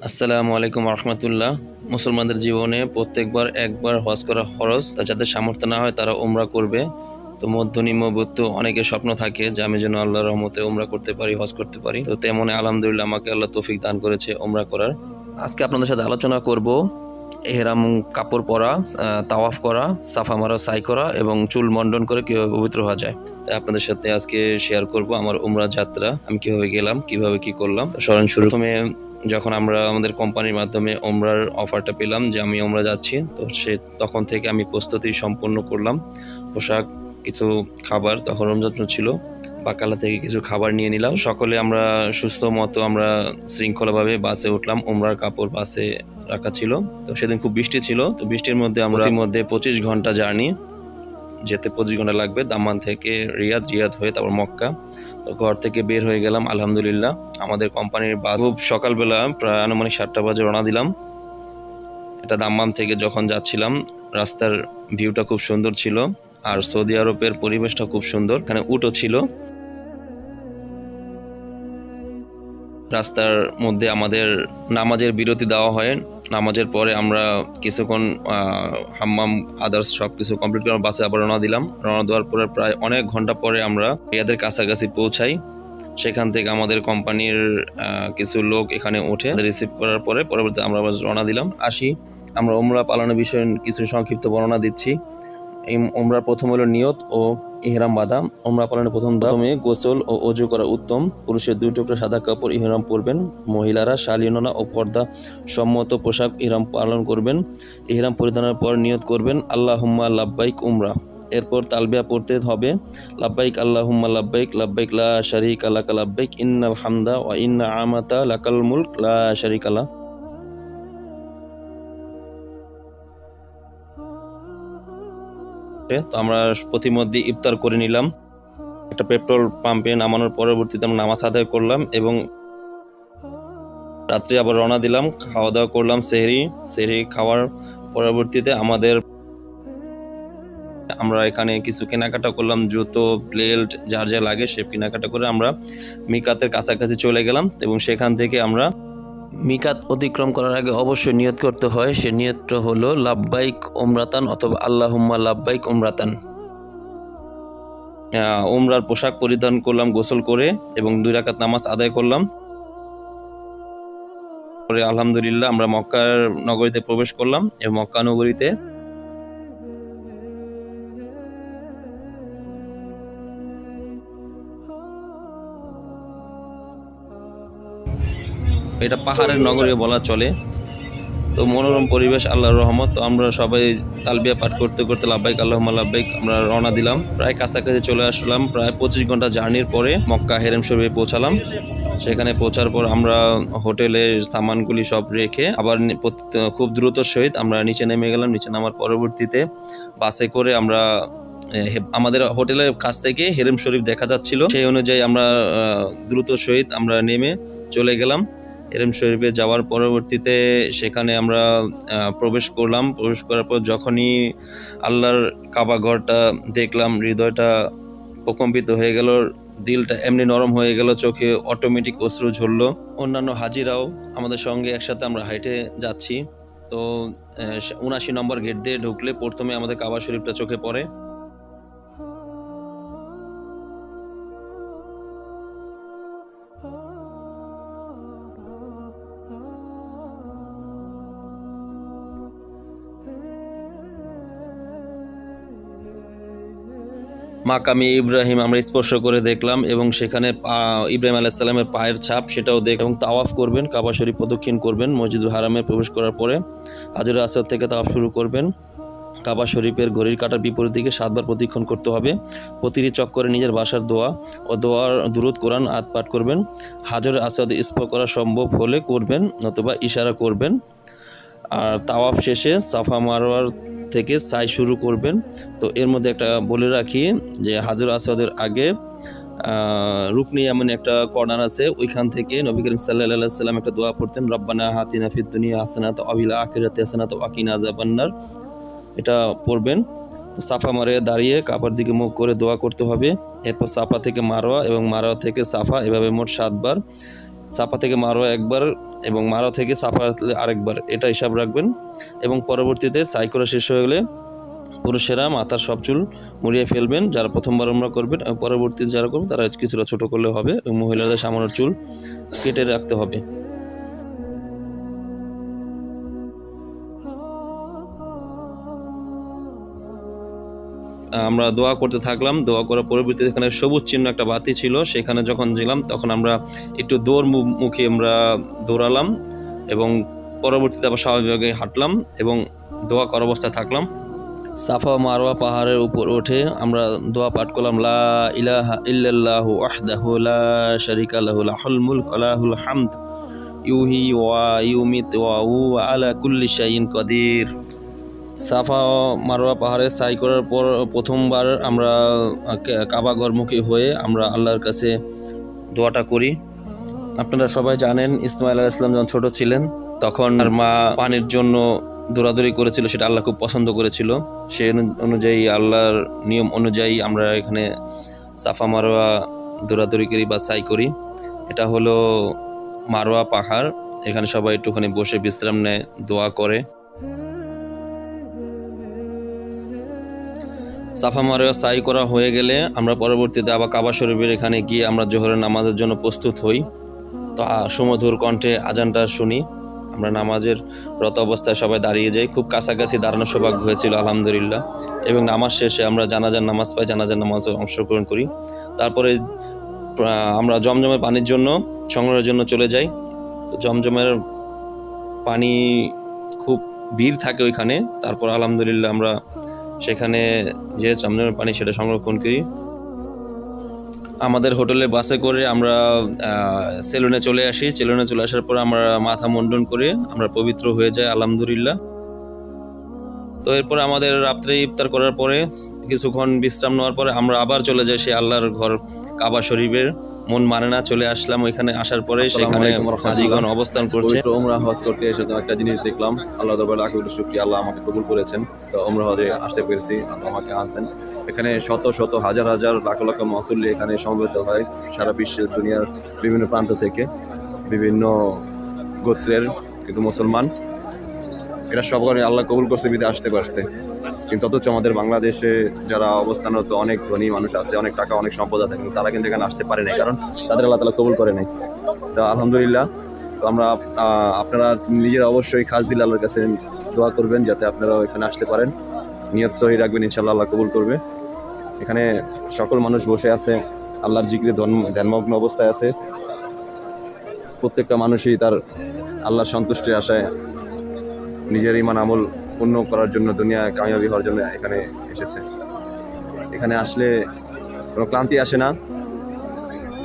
আসসালামু আলাইকুম রহমতুল্লাহ। মুসলমানদের জীবনে প্রত্যেকবার একবার হজ করা ফরজ। তা যাদের সামর্থ্য না হয় তারা উমরা করবে। তো মধ্যনিম্নবিত্ত অনেকের স্বপ্ন থাকে যে আমি যেন আল্লাহর রহমতে উমরা করতে পারি, হজ করতে পারি। তো তেমন আলহামদুলিল্লাহ আমাকে আল্লাহ তৌফিক দান করেছে উমরা করার। আজকে আপনাদের সাথে আলোচনা করব এহরাম কাপড় পরা, তাওয়াফ করা, সাফা মারা, সাই করা এবং চুল মন্ডন করে কিভাবে পবিত্র হওয়া যায়। তাই আপনাদের সাথে আজকে শেয়ার করব আমার উমরা যাত্রা, আমি কিভাবে গেলাম, কিভাবে কি করলাম। সরাসরি প্রথমে যখন আমরা আমাদের কোম্পানির মাধ্যমে ওমরার অফারটা পেলাম যে আমি ওমরা যাচ্ছি, তো তখন থেকে আমি প্রস্তুতি সম্পন্ন করলাম। পোশাক, কিছু খাবার, তখন রমজান ছিল, বাকালা থেকে কিছু খাবার নিয়ে নিলাম। সকলে আমরা সুস্থ মতো আমরা শৃঙ্খলাভাবে বাসে উঠলাম। ওমরার কাপড় বাসে রাখা ছিল। তো সেদিন খুব বৃষ্টি ছিল, তো বৃষ্টির মধ্যে আমরা 25 ঘন্টা জার্নি, যেতে 25 ঘন্টা লাগবে দাম্মান থেকে রিয়াদ হয়ে তারপর মক্কা। তো ঘর থেকে বের হয়ে গেলাম আলহামদুলিল্লাহ। আমাদের কোম্পানির বাস খুব সকালবেলা প্রায় আনুমানিক 7টা বাজে রওনা দিলাম। এটা দাম্মাম থেকে যখন যাচ্ছিলাম রাস্তার ভিউটা খুব সুন্দর ছিল, আর সৌদি আরবের পরিবেশটা খুব সুন্দর। এখানে উটও ছিল। রাস্তার মধ্যে আমাদের নামাজের বিরতি দেওয়া হয়। নামাজের পরে আমরা কিছুক্ষণ হাম্মাম আদার্স সব কিছু কমপ্লিট করে বাসে আবার রওনা দিলাম। রওনা দেওয়ার পরে প্রায় অনেক ঘন্টা পরে আমরা রিয়াদের কাছাকাছি পৌঁছাই। সেখান থেকে আমাদের কোম্পানির কিছু লোক এখানে ওঠে, রিসিভ করার পরে পরবর্তী আমরা আবার রওনা দিলাম। আমরা উমরা পালনের বিষয়ে কিছু সংক্ষিপ্ত বর্ণনা দিচ্ছি। উমরার প্রথম হলো নিয়ত ও ইহরাম বাঁধা। উমরা পালনের প্রথমে গোসল ও অজু করা উত্তম। পুরুষের 2 টুকরো সাদা কাপড় ইহরাম পরবেন। মহিলারা শালীননা ও পর্দা সম্মত পোশাক ইহরাম পালন করবেন। ইহরাম পরিধানের পর নিয়ত করবেন আল্লাহুম্মা লাব্বাইক উমরা। এরপর তালবিয়া পড়তে হবে, লাব্বাইক আল্লাহুম্মা লাব্বাইক, লাব্বাইক লা শারীকা লাকা লাব্বাইক, ইন্নাল হামদা ওয়া ইন্না আমাতা লাকাল মুলক লা শারীকা লা। তো আমরা প্রতিমধ্যে ইফতার করে নিলাম। একটা পেট্রোল পাম্পে নামানোর পরবর্তীতে আমরা নামাজ আদায় করলাম এবং রাত্রে আবার রওনা দিলাম। খাওয়া দাওয়া করলাম, সেহরি খাওয়ার পরবর্তীতে আমরা এখানে কিছু কেনাকাটা করলাম, জুতো, বেল্ট, যার যা লাগে সে কেনাকাটা করে আমরা মিকাতের কাছাকাছি চলে গেলাম। এবং সেখান থেকে আমরা মিকাত অতিক্রম করার আগে অবশ্যই নিয়ত করতে হয়। সে নিয়তটা হলো লাব্বাইক উমরাতান অথবা আল্লাহুম্মা লাব্বাইক উমরাতান। উমরার পোশাক পরিধান করলাম গোসল করে এবং 2 রাকাত নামাজ আদায় করলাম। পরে আলহামদুলিল্লাহ আমরা মক্কা নগরীতে প্রবেশ করলাম এবং মক্কা নগরীতে এটা পাহাড়ের নগরী বলা চলে। তো মনোরম পরিবেশ, আল্লাহর রহমত। তো আমরা সবাই তালবিয়া পাঠ করতে করতে লাব্বাইক আল্লাহুম্মা লাব্বাইক আমরা রওনা দিলাম। প্রায় কাছাকাছি চলে আসলাম। প্রায় 25 ঘন্টা জার্নির পরে মক্কা হেরেম শরীফে পৌঁছালাম। সেখানে পৌঁছার পর আমরা হোটেলের সামানগুলি সব রেখে আবার খুব দ্রুত সহিত আমরা নিচে নেমে গেলাম। নিচে নামার পরবর্তীতে বাসে করে আমরা আমাদের হোটেলের কাছ থেকে হেরেম শরীফ দেখা যাচ্ছিল, সেই অনুযায়ী আমরা দ্রুত সহিত আমরা নেমে চলে গেলাম। হেরেম শরীফে যাওয়ার পরবর্তীতে সেখানে আমরা প্রবেশ করলাম। প্রবেশ করার পর যখনই আল্লাহর কাবা ঘরটা দেখলাম, হৃদয়টা প্রকম্পিত হয়ে গেল, দিলটা এমনি নরম হয়ে গেল, চোখে অটোমেটিক অশ্রু ঝরলো। অন্যান্য হাজিরাও আমাদের সঙ্গে একসাথে আমরা হাইটে যাচ্ছি। তো 79 নম্বর গেট দিয়ে ঢুকলে প্রথমে আমাদের কাবা শরীফটা চোখে পড়ে। মাকামি ইব্রাহিম আমরা স্পর্শ করে দেখলাম এবং সেখানে ইব্রাহিম আলাইহিস সালামের পায়ের ছাপ সেটাও এবং তাওয়াফ করবেন, কাবা শরীফ প্রদক্ষিণ করবেন। মসজিদুল হারামে প্রবেশ করার পরে হাজরে আসওয়াদ থেকে তাওয়াফ শুরু করবেন। কাবা শরীফের ঘড়ির কাঁটার বিপরীত দিকে 7 বার প্রদক্ষিণ করতে হবে। প্রতিটি চক্করে নিজের ভাষার দোয়া ও দুরূদ কোরআন আয়াত পাঠ করবেন। হাজরে আসওয়াদ স্পর্শ করা সম্ভব হলে করবেন, নতুবা ইশারা করবেন। আর তাওয়াফ শেষে সাফা মারওয়ার থেকে সাই শুরু করবেন। তো এর মধ্যে একটা বলে রাখি যে হাজর আসওয়াদের আগে রুকনি এমন একটা কর্নার আছে, ওইখান থেকে নবী করিম সাল্লাল্লাহু আলাইহি ওয়াসাল্লাম একটা দোয়া পড়তেন, রব্বানা হাতিনা ফিদ দুনিয়া হাসানাতাও ওয়া ফিল আখিরাতি হাসানাতাও ওয়া কিনা আযাবান্নার। এটা পড়বেন। তো সাফা মারে দাঁড়িয়ে কাবার দিকে মুখ করে দোয়া করতে হবে। এরপর সাফা থেকে মারওয়া এবং মারওয়া থেকে সাফা, এভাবে মোট 7 বার। সাফা থেকে মারোয়া একবার এবং মারোয়া থেকে সাফা আরেকবার, এটা হিসাব রাখবেন। এবং পরবর্তীতে সাই করা শেষ হয়ে গেলে পুরুষেরা মাথার সব চুল মুড়িয়ে ফেলবেন, যারা প্রথমবার উমরা করবেন। পরবর্তীতে যারা করবেন তারা কিছুটা ছোট করলে হবে, এবং মহিলাদের সামান্য চুল কেটে রাখতে হবে। আমরা দোয়া করতে থাকলাম। দোয়া করার পরবর্তীতে এখানে সবুজ চিহ্ন একটা বাতি ছিল, সেখানে যখন গেলাম তখন আমরা একটু মুখে আমরা দৌড়ালাম এবং পরবর্তীতে আবার স্বাভাবিকভাবে হাঁটলাম এবং দোয়া করার অবস্থায় থাকলাম। সাফা মারওয়া পাহাড়ের উপর উঠে আমরা দোয়া পাঠ করলাম, লা ইলাহা ইল্লাল্লাহু ওয়াহদাহু লা শারীকা লাহু লাহুল মুলক ওয়া লাহুল হামদ ইউহি ওয়া ইউমিত ওয়া হুয়া আলা কুল্লি শাইইন কাদির। সাফা মারওয়া পাহাড়ে সাই করার পর প্রথমবার আমরা কাবা ঘরমুখী হয়ে আমরা আল্লাহর কাছে দোয়াটা করি। আপনারা সবাই জানেন, ইসমাইল আলাইহিস সালাম যখন ছোট ছিলেন তখন তার মা পানির জন্য দৌড়াদৌড়ি করেছিল, সেটা আল্লাহ খুব পছন্দ করেছিল। সেই অনুযায়ী আল্লাহর নিয়ম অনুযায়ী আমরা এখানে সাফা মারওয়া দৌড়াদৌড়ি করি বা সাই করি। এটা হলো মারওয়া পাহাড়, এখানে সবাই একটুখানি বসে বিশ্রাম নেয়, দোয়া করে। সাফা মারওয়া সাই করা হয়ে গেলে আমরা পরবর্তীতে আবার কাবা শরীফের এখানে গিয়ে আমরা জোহরের নামাজের জন্য প্রস্তুত হই। তো সুমধুর কণ্ঠে আজানটা শুনি, আমরা নামাজের রত অবস্থায় সবাই দাঁড়িয়ে যাই। খুব কাছাকাছি দাঁড়ানোর সৌভাগ্য হয়েছিল আলহামদুলিল্লাহ। এবং নামাজ শেষে আমরা জানাজার নামাজ পাই, জানাজার নামাজে অংশগ্রহণ করি। তারপরে আমরা জমজমের পানির জন্য সংগ্রহের জন্য চলে যাই। তো জমজমের পানি খুব ভিড় থাকে ওইখানে। তারপর আলহামদুলিল্লাহ আমরা সেখানে যে জমজমের পানি সেটা সংরক্ষণ করি। আমাদের হোটেলে বাসে করে আমরা সেলুনে চলে আসি। সেলুনে চলে আসার পর আমরা মাথা মুন্ডন করে আমরা পবিত্র হয়ে যাই আলহামদুলিল্লাহ। তো এরপর আমাদের রাত্রে ইফতার করার পরে কিছুক্ষণ বিশ্রাম নেওয়ার পরে আমরা আবার চলে যাই সেই আল্লাহর ঘর কাবা শরীফের। মন মানে না, চলে আসলাম। ওইখানে আসার পরে সেখানে হাজিগণ অবস্থান করছে। উমরা হজ করতে এসে তো একটা জিনিস দেখলাম, আল্লাহ দরবারে লাখ কোটি শুকরিয়া, আল্লাহ আমাকে কবুল করেছেন। তো উমরা হজে আসতে পেরেছি, আল্লাহ আমাকে আনছেন। এখানে শত শত হাজার হাজার লাখ লাখ মুসল্লি এখানে সমবেত হয় সারা বিশ্বের দুনিয়ার বিভিন্ন প্রান্ত থেকে, বিভিন্ন গোত্রের কিন্তু মুসলমান। এটা সব কারণে আল্লাহ কবুল করছে, বিদে আসতে পারছে। কিন্তু অথচ আমাদের বাংলাদেশে যারা অবস্থানরত অনেক ধনী মানুষ আছে, অনেক টাকা অনেক সম্পদ আছে, কিন্তু তারা কিন্তু এখানে আসতে পারে নাই, কারণ তাদের আল্লাহ তাআলা কবুল করে নাই। তো আলহামদুলিল্লাহ। তো আমরা আপনারা নিজেরা অবশ্যই খাস দিল আল্লাহর কাছে দোয়া করবেন যাতে আপনারাও এখানে আসতে পারেন। নিয়ত সহি রাখবেন, ইনশাআল্লাহ আল্লাহ কবুল করবে। এখানে সকল মানুষ বসে আছে, আল্লাহর জিকিরে ধ্যানমগ্ন অবস্থায় আছে। প্রত্যেকটা মানুষই তার আল্লাহর সন্তুষ্টির আশায় নিজের ঈমান আমল পূর্ণ করার জন্য, দুনিয়ায় কামিয়াবি হওয়ার জন্য এখানে এসেছে। এখানে আসলে কোনো ক্লান্তি আসে না,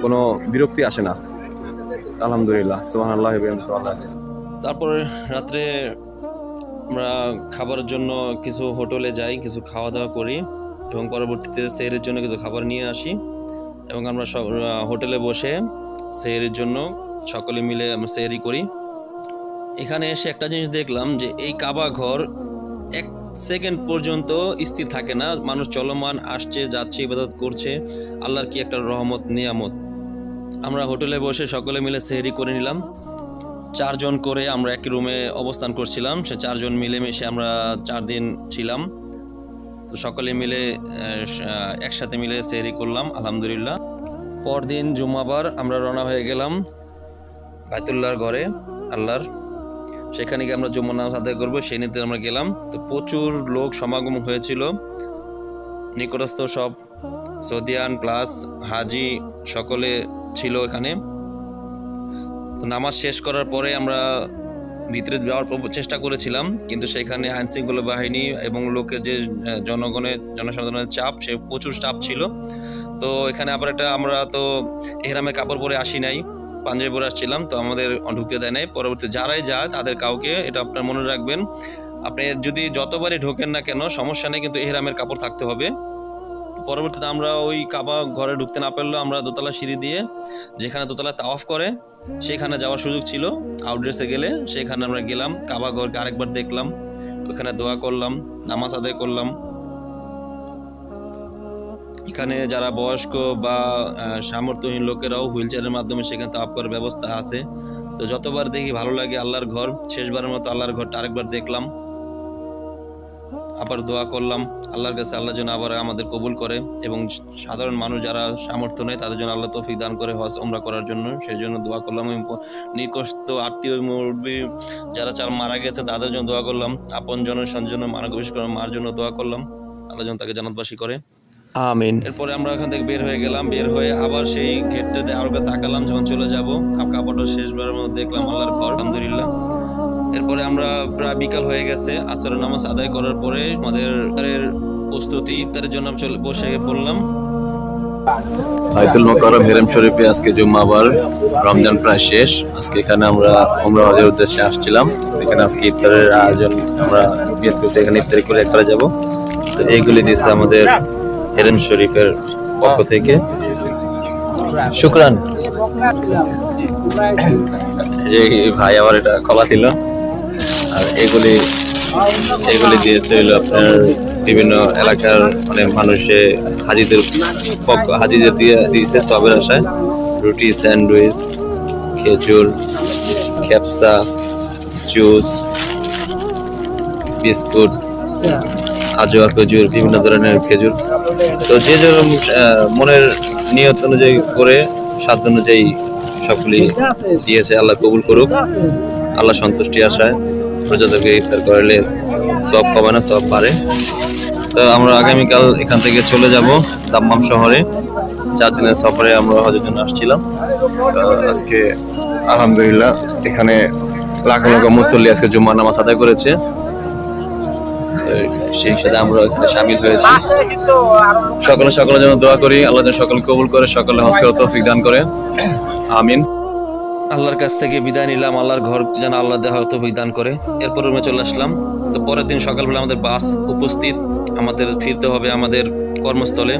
কোনো বিরক্তি আসে না। আলহামদুলিল্লাহ, সুবহানাল্লাহ। তারপরে রাত্রে আমরা খাবারের জন্য কিছু হোটেলে যাই, কিছু খাওয়া দাওয়া করি এবং পরবর্তীতে সেহরির জন্য কিছু খাবার নিয়ে আসি এবং আমরা সব হোটেলে বসে সেহরির জন্য সকলে মিলে আমরা সেহরি করি। এখানে এসে একটা জিনিস দেখলাম যে এই কাবা ঘর এক সেকেন্ড পর্যন্ত স্থির থাকে না, মানুষ চলমান, আসছে যাচ্ছে, ইবাদত করছে। আল্লাহর কি একটা রহমত, নিয়ামত। আমরা হোটেলে বসে সকলে মিলে সেহরি করে নিলাম। 4 জন করে আমরা এক রুমে অবস্থান করছিলাম, সে 4 জন মিলেমিশে আমরা 4 দিন ছিলাম। তো সকলে মিলে একসাথে মিলে সেহরি করলাম আলহামদুলিল্লাহ। পরদিন জুম্মাবার আমরা রওনা হয়ে গেলাম বাইতুল্লাহর ঘরে আল্লাহর, সেখানে গিয়ে আমরা জুম্মার নামাজ আদায় করবো, সেই নিতে আমরা গেলাম। তো প্রচুর লোক সমাগম হয়েছিল, নিকটস্থ সব সৌদিয়ান প্লাস হাজি সকলে ছিল এখানে। তো নামাজ শেষ করার পরে আমরা ভিতরে যাওয়ার চেষ্টা করেছিলাম, কিন্তু সেখানে আইনশৃঙ্খলা বাহিনী এবং লোকের যে জনসাধারণের চাপ, সে প্রচুর চাপ ছিল। তো এখানে আবার আমরা তো এহরামে কাপড় পরে আসি নাই, পাঞ্জাবি পরে আসছিলাম, তো আমাদের ঢুকতে দেয় নাই। পরবর্তী যারাই যায় তাদের কাউকে, এটা আপনার মনে রাখবেন, আপনি যদি যতবারই ঢোকেন না কেন সমস্যা নেই, কিন্তু এহরামের কাপড় থাকতে হবে। পরবর্তীতে আমরা ওই কাবা ঘরে ঢুকতে না পারলেও আমরা দোতলা সিঁড়ি দিয়ে, যেখানে দোতলা তাওয়াফ করে সেখানে যাওয়ার সুযোগ ছিল, আউটড্রেসে গেলে সেখানে আমরা গেলাম, কাবা ঘরকে আরেকবার দেখলাম, ওখানে দোয়া করলাম, নামাজ আদায় করলাম। এখানে যারা বয়স্ক বা সামর্থ্যহীন লোকেরাও হুইল চেয়ারের মাধ্যমে সেখানে তাওয়াফ করার ব্যবস্থা আছে। তো যতবার দেখি ভালো লাগে আল্লাহর ঘর। শেষবারের মতো আল্লাহর ঘরটা আরেকবার দেখলাম, আবার দোয়া করলাম আল্লাহর কাছে, আল্লাহ যেন আবার আমাদের কবুল করে এবং সাধারণ মানুষ যারা সামর্থ্য নেই তাদের জন্য আল্লাহ তৌফিক দান করে হজ ওমরা করার জন্য, সেই জন্য দোয়া করলাম। এবং নিকটস্থ আত্মীয় মুরব্বী যারা মারা গেছে তাদের জন্য দোয়া করলাম, আপন জনের সঞ্জন মারা বিশেষ করে মার জন্য দোয়া করলাম, আল্লাহ যেন তাকে জান্নাতবাসী করে, আমিন। এরপরে আমরা এখান থেকে বের হয়ে গেলাম, বের হয়ে আবার সেই গেটটাতে আরো তাকালাম যখন চলে যাব, কাপড়টা শেষবারের মধ্যে দেখলাম আল্লাহর ঘর, আলহামদুলিল্লাহ। এরপরে আমরা প্রায় বিকাল হয়ে গেছে, আসরের নামাজ আদায় করার পরে আমাদের ইফতারের প্রস্তুতি, ইফতারের জন্য বসে পড়লাম। বাইতুল মোকাররম হেরেম শরীফে আজকে জুম্মাবার, রমজান প্রায় শেষ। আজকে এখানে আমরা উমরা হজের উদ্দেশ্যে আসছিলাম। এখানে আজকে ইফতারের আয়োজন আমরা নিয়ত করেছি, এখানে ইফতারি করে একবারে যাব। তো এইগুলি দিচ্ছে আমাদের হেরেম শরীফের পক্ষ থেকে, শুকরান। যে ভাই আবার এটা কলা দিল, আর এগুলি দিয়েছে হলো আপনার বিভিন্ন এলাকার অনেক মানুষে হাজিদের দিয়েছে সবের আশায়। রুটি, স্যান্ডউইচ, খেজুর, খেপসা, জুস, বিস্কুট, আজোয়া খেজুর, বিভিন্ন ধরনের খেজুর। তো যে যেরকম মনের নিয়ত অনুযায়ী করে, সাধ্য অনুযায়ী সবগুলি দিয়েছে। আল্লাহ কবুল করুক, আল্লাহ সন্তুষ্টি আশায় প্রজাতকে ইফতার করলে সব কমে না, সব বাড়ে। তো আমরা আগামীকাল এখান থেকে চলে যাব দাম্মাম শহরে। 4 দিনের সফরে আমরা হজের জন্য আসছিলাম। আজকে আলহামদুলিল্লাহ এখানে লাখ লাখ মুসল্লি আজকে জুম্মার নামাজ আদায় করেছে। সেই সাথে আমরা এখানে শামিল হয়েছি। সকলের জন্য দোয়া করি, আল্লাহ যেন সকল কবুল করে, সকলে হজ করার তৌফিক দান করে, আমিন। আল্লাহর কাছ থেকে বিদায় নিলাম, আল্লাহর ঘর যেন আল্লাহ দেওয়ার তৌফিক দান করে। এরপর রুমে চলে আসলাম। তো পরের দিন সকালবেলা আমাদের বাস উপস্থিত, আমাদের ফিরতে হবে আমাদের কর্মস্থলে।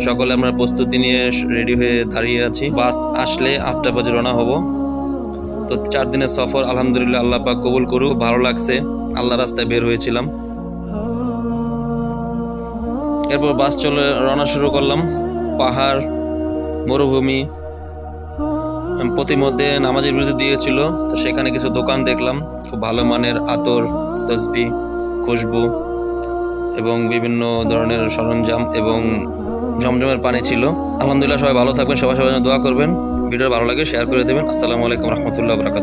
সকলে আমরা প্রস্তুতি নিয়ে রেডি হয়ে দাঁড়িয়ে আছি, বাস আসলে 8টা বাজে রওনা হব। তো 4 দিনের সফর আলহামদুলিল্লাহ আল্লাহ পাক কবুল করুক, ভালো লাগছে। আল্লাহ রাস্তায় বের হয়েছিলাম, এরপর বাস চলে রওনা শুরু করলাম। পাহাড়, মরুভূমি, প্রতিমধ্যে নামাজের বিরতি দিয়েছিল। তো সেখানে কিছু দোকান দেখলাম, খুব ভালো মানের আতর, তসবি, খুশবু এবং বিভিন্ন ধরনের সরঞ্জাম এবং জমজমের পানি ছিল। আলহামদুলিল্লাহ সবাই ভালো থাকবেন, সবাই জন্য দোয়া করবেন। ভিডিও ভালো লাগে শেয়ার করে দেবেন। আসসালামু আলাইকুম রহমতুল্লাহ বারাকাতুহু।